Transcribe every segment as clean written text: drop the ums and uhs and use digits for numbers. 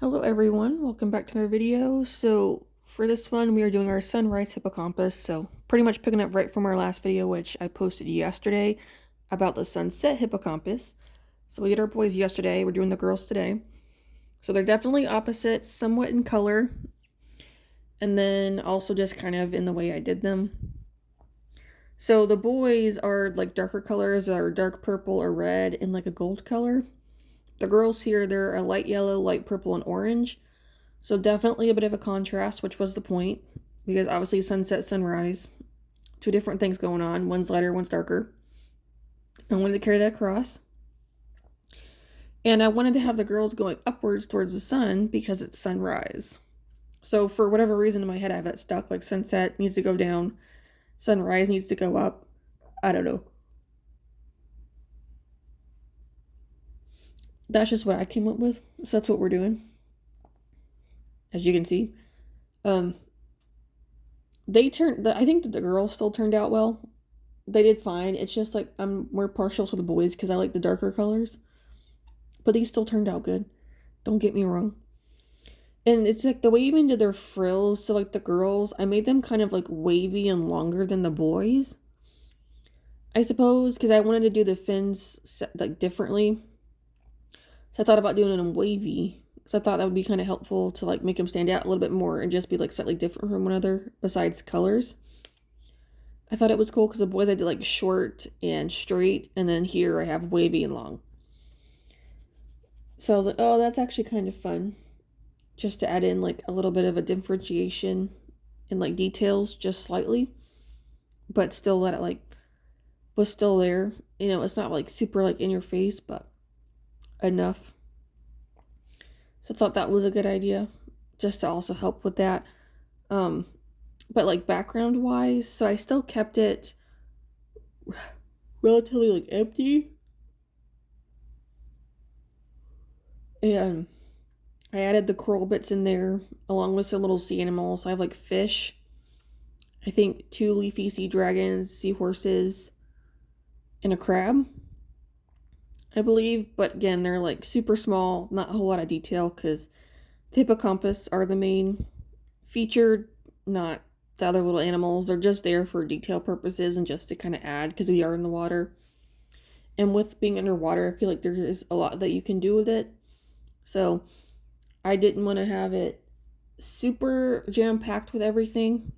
Hello everyone, welcome back to another video. So for this one we are doing our sunrise hippocampus, so pretty much picking up right from our last video which I posted yesterday about the sunset hippocampus. So we did our boys yesterday, we're doing the girls today. So they're definitely opposites, somewhat in color, and then also just kind of in the way I did them. So the boys are like darker colors, are dark purple or red and like a gold color. The girls here, they're a light yellow, light purple, and orange. So definitely a bit of a contrast, which was the point, because obviously sunset, sunrise, two different things going on. One's lighter, one's darker. I wanted to carry that across. And I wanted to have the girls going upwards towards the sun because it's sunrise. So for whatever reason in my head, I have that stuck, like sunset needs to go down, sunrise needs to go up. I don't know. That's just what I came up with. So that's what we're doing. As you can see. I think that the girls still turned out well. They did fine. It's just like I'm more partial to the boys because I like the darker colors. But these still turned out good. Don't get me wrong. And it's like the way even did their frills. So like the girls, I made them kind of like wavy and longer than the boys, I suppose, because I wanted to do the fins like differently. So I thought about doing them wavy. So I thought that would be kind of helpful to like make them stand out a little bit more and just be like slightly different from one another besides colors. I thought it was cool because the boys I did like short and straight, and then here I have wavy and long. So I was like, oh, that's actually kind of fun. Just to add in like a little bit of a differentiation in like details just slightly. But still let it like was still there. You know, it's not like super like in your face, but enough. So I thought that was a good idea. Just to also help with that. But like background wise, so I still kept it relatively like empty. And I added the coral bits in there along with some little sea animals. I have like fish, I think 2 leafy sea dragons, seahorses, and a crab, I believe. But again, they're like super small, not a whole lot of detail because the hippocampus are the main featured, not the other little animals. They're just there for detail purposes and just to kind of add because we are in the water. And with being underwater, I feel like there is a lot that you can do with it. So I didn't want to have it super jam-packed with everything.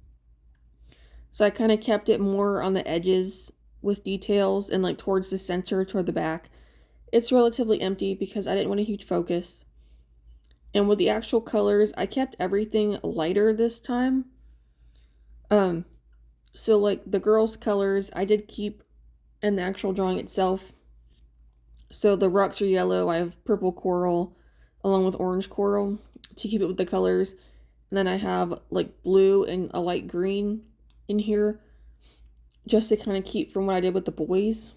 So I kind of kept it more on the edges with details and like towards the center, toward the back. It's relatively empty because I didn't want a huge focus. And with the actual colors, I kept everything lighter this time. So like the girls' colors, I did keep in the actual drawing itself. So the rocks are yellow. I have purple coral along with orange coral to keep it with the colors. And then I have like blue and a light green in here just to kind of keep from what I did with the boys.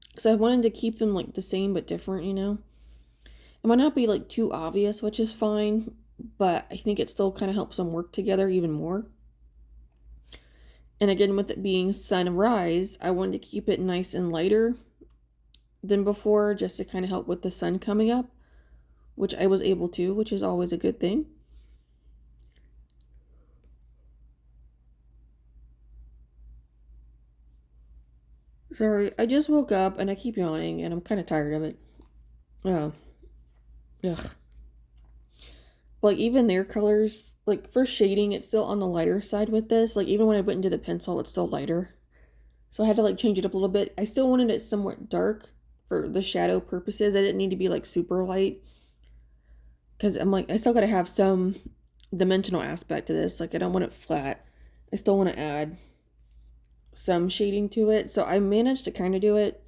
Because I wanted to keep them like the same but different, you know. It might not be like too obvious, which is fine, but I think it still kind of helps them work together even more. And again, with it being sunrise, I wanted to keep it nice and lighter than before just to kind of help with the sun coming up, which I was able to, which is always a good thing. Sorry, I just woke up and I keep yawning and I'm kind of tired of it. Oh, ugh. Like even their colors, like for shading, it's still on the lighter side with this. Like even when I went into the pencil, it's still lighter. So I had to like change it up a little bit. I still wanted it somewhat dark for the shadow purposes. I didn't need to be like super light. Because I'm like, I still got to have some dimensional aspect to this. Like I don't want it flat. I still want to add some shading to it. So I managed to kind of do it.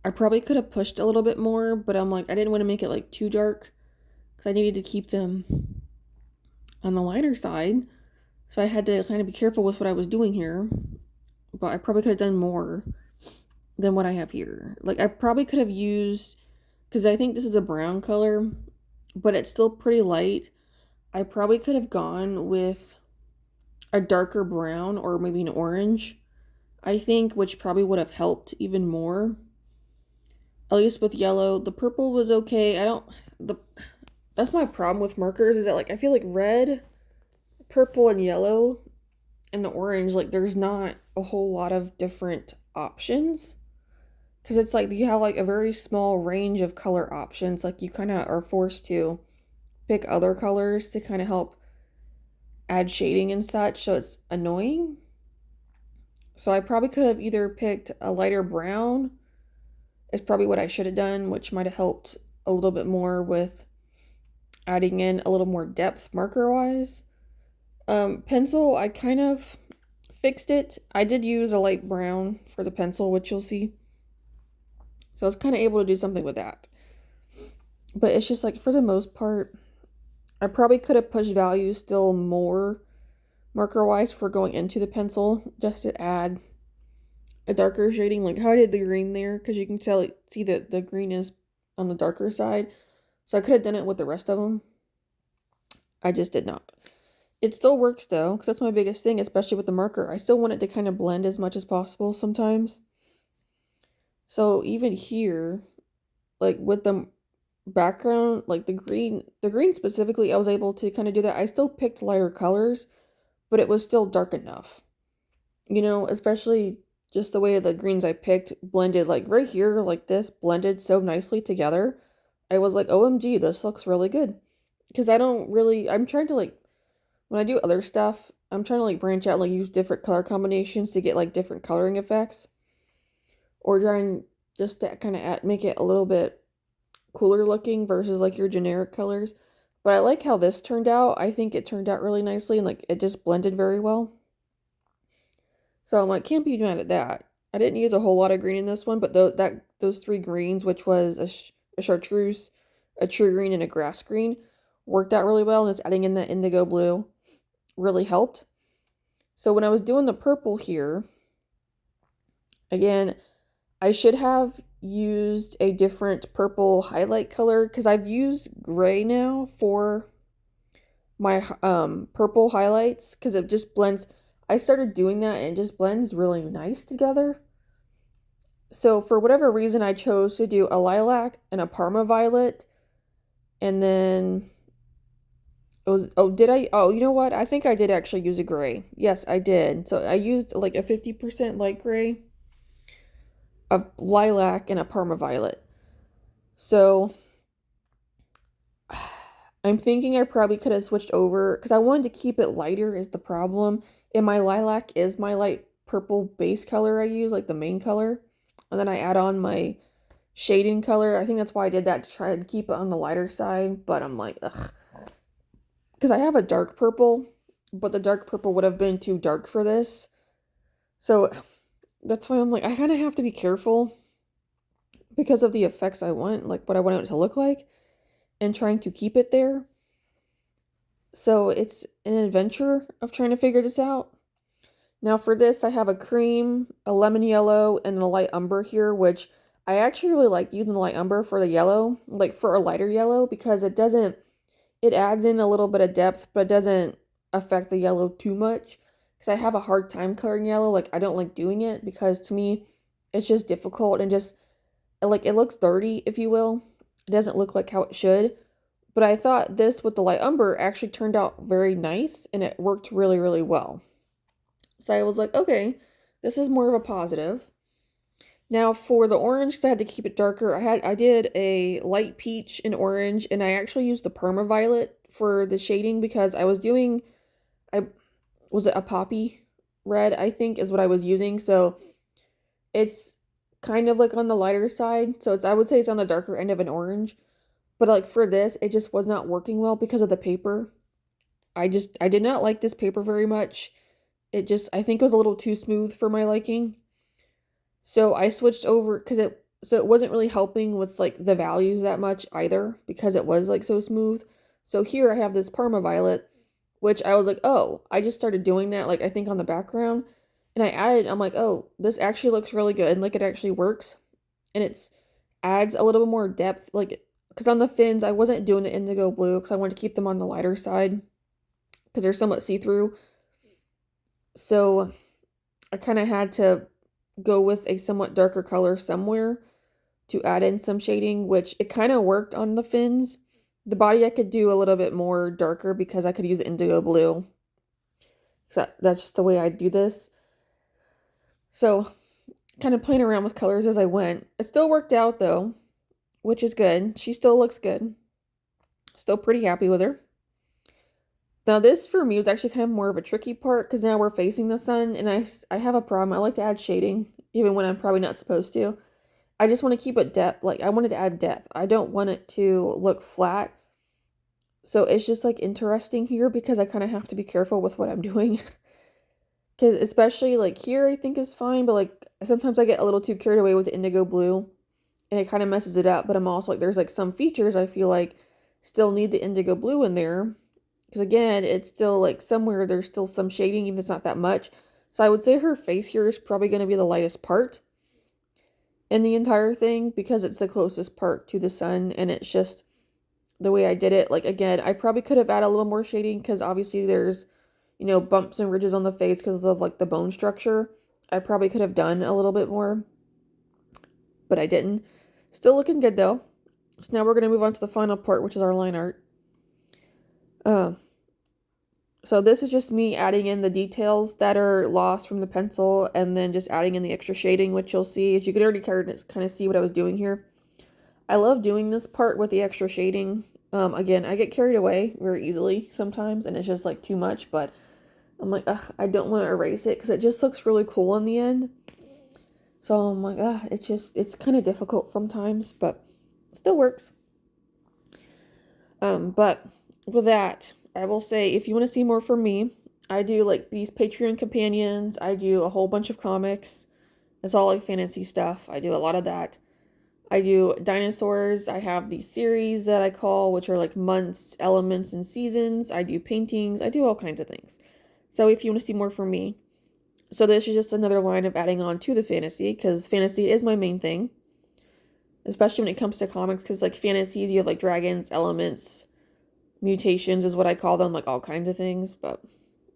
I probably could have pushed a little bit more, but I'm like, I didn't want to make it like too dark because I needed to keep them on the lighter side. So I had to kind of be careful with what I was doing here. But I probably could have done more than what I have here. Like I probably could have used, because I think this is a brown color, but it's still pretty light. I probably could have gone with a darker brown or maybe an orange, I think, which probably would have helped even more. At least with yellow. The purple was okay. The that's my problem with markers is that like I feel like red, purple, and yellow and the orange, like there's not a whole lot of different options. Because it's like you have like a very small range of color options. Like you kind of are forced to pick other colors to kind of help add shading and such. So it's annoying. So I probably could have either picked a lighter brown, is probably what I should have done, which might have helped a little bit more with adding in a little more depth marker wise. Pencil, I kind of fixed it. I did use a light brown for the pencil, which you'll see. So I was kind of able to do something with that. But it's just like for the most part, I probably could have pushed values still more marker wise for going into the pencil just to add a darker shading, like how I did the green there, because you can see that the green is on the darker side. So I could have done it with the rest of them. I just did not. It still works though, because that's my biggest thing, especially with the marker. I still want it to kind of blend as much as possible sometimes. So even here, like with the background, like the green specifically, I was able to kind of do that. I still picked lighter colors, but it was still dark enough. You know, especially just the way the greens I picked blended, like right here, like this blended so nicely together. I was like, OMG, this looks really good. Because I'm trying to like, when I do other stuff, I'm trying to like branch out, like use different color combinations to get like different coloring effects. Or trying just to kind of make it a little bit cooler looking versus like your generic colors. But I like how this turned out. I think it turned out really nicely and like it just blended very well. So I'm like, can't be mad at that. I didn't use a whole lot of green in this one, but those three greens, which was a chartreuse, a true green, and a grass green, worked out really well. And it's adding in the indigo blue really helped. So when I was doing the purple here, again, I should have used a different purple highlight color because I've used gray now for my purple highlights because it just blends. I started doing that and it just blends really nice together. So for whatever reason, I chose to do a lilac and a Parma violet, and then it was, you know what? I think I did actually use a gray. Yes, I did. So I used like a 50% light gray, a lilac, and a Parma violet. So I'm thinking I probably could have switched over because I wanted to keep it lighter is the problem. And my lilac is my light purple base color I use, like the main color. And then I add on my shading color. I think that's why I did that, to try to keep it on the lighter side. But I'm like, ugh. Because I have a dark purple, but the dark purple would have been too dark for this. So that's why I'm like, I kind of have to be careful because of the effects I want, like what I want it to look like, and trying to keep it there. So it's an adventure of trying to figure this out. Now for this, I have a cream, a lemon yellow, and a light umber here, which I actually really like using the light umber for the yellow, like for a lighter yellow, because it adds in a little bit of depth, but it doesn't affect the yellow too much. Because I have a hard time coloring yellow, like I don't like doing it, because to me, it's just difficult and just, like it looks dirty, if you will. It doesn't look like how it should. But I thought this with the light umber actually turned out very nice and it worked really, really well. So I was like, okay, this is more of a positive. Now for the orange, because I had to keep it darker, I did a light peach and orange, and I actually used the Perma Violet for the shading because was it a poppy red, I think is what I was using. So it's kind of like on the lighter side. So I would say it's on the darker end of an orange. But like for this, it just was not working well because of the paper. I did not like this paper very much. I think it was a little too smooth for my liking. So I switched over so it wasn't really helping with like the values that much either because it was like so smooth. So here I have this Parma Violet, which I was like, oh, I just started doing that like I think on the background. And I'm like, oh, this actually looks really good and like it actually works. And it's adds a little bit more depth, like because on the fins I wasn't doing the indigo blue because I wanted to keep them on the lighter side because they're somewhat see-through. So I kind of had to go with a somewhat darker color somewhere to add in some shading, which it kind of worked on the fins, The body I could do a little bit more darker because I could use indigo blue. So that's just the way I do this. So kind of playing around with colors as I went. It still worked out though, which is good. She still looks good. Still pretty happy with her. Now this for me was actually kind of more of a tricky part because now we're facing the sun and I have a problem. I like to add shading even when I'm probably not supposed to. I just want to keep it depth. Like I wanted to add depth. I don't want it to look flat. So it's just like interesting here because I kind of have to be careful with what I'm doing. Because especially like here I think is fine, but like sometimes I get a little too carried away with the indigo blue and it kind of messes it up. But I'm also like there's like some features I feel like still need the indigo blue in there. Because again, it's still like somewhere there's still some shading, even if it's not that much. So I would say her face here is probably going to be the lightest part in the entire thing because it's the closest part to the sun and it's just the way I did it. Like again, I probably could have added a little more shading because obviously there's, you know, bumps and ridges on the face because of like the bone structure. I probably could have done a little bit more, but I didn't. Still looking good though. So now we're going to move on to the final part, which is our line art. So this is just me adding in the details that are lost from the pencil and then just adding in the extra shading, which you'll see. As you can already kind of see what I was doing here. I love doing this part with the extra shading. Again, I get carried away very easily sometimes and it's just like too much, but I'm like, ugh, I don't want to erase it because it just looks really cool in the end. So I'm like, it's kind of difficult sometimes, but it still works. But with that, I will say if you want to see more from me, I do like these Patreon companions. I do a whole bunch of comics. It's all like fantasy stuff. I do a lot of that. I do dinosaurs. I have these series that I call, which are like months, elements, and seasons. I do paintings. I do all kinds of things. So if you want to see more from me. So this is just another line of adding on to the fantasy because fantasy is my main thing. Especially when it comes to comics because like fantasies, you have like dragons, elements, mutations is what I call them, like all kinds of things. But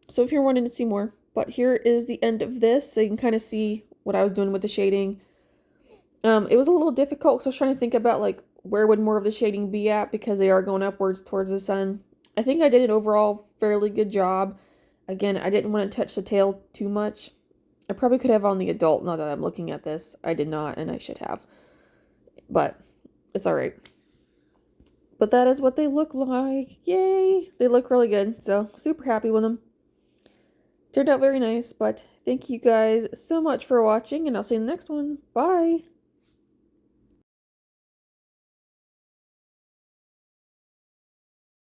so if you're wanting to see more, but here is the end of this. So you can kind of see what I was doing with the shading. It was a little difficult because I was trying to think about like where would more of the shading be at because they are going upwards towards the sun. I think I did an overall fairly good job. Again, I didn't want to touch the tail too much. I probably could have on the adult now that I'm looking at this. I did not and I should have. But it's all right. But that is what they look like. Yay! They look really good. So super happy with them. Turned out very nice. But thank you guys so much for watching and I'll see you in the next one. Bye!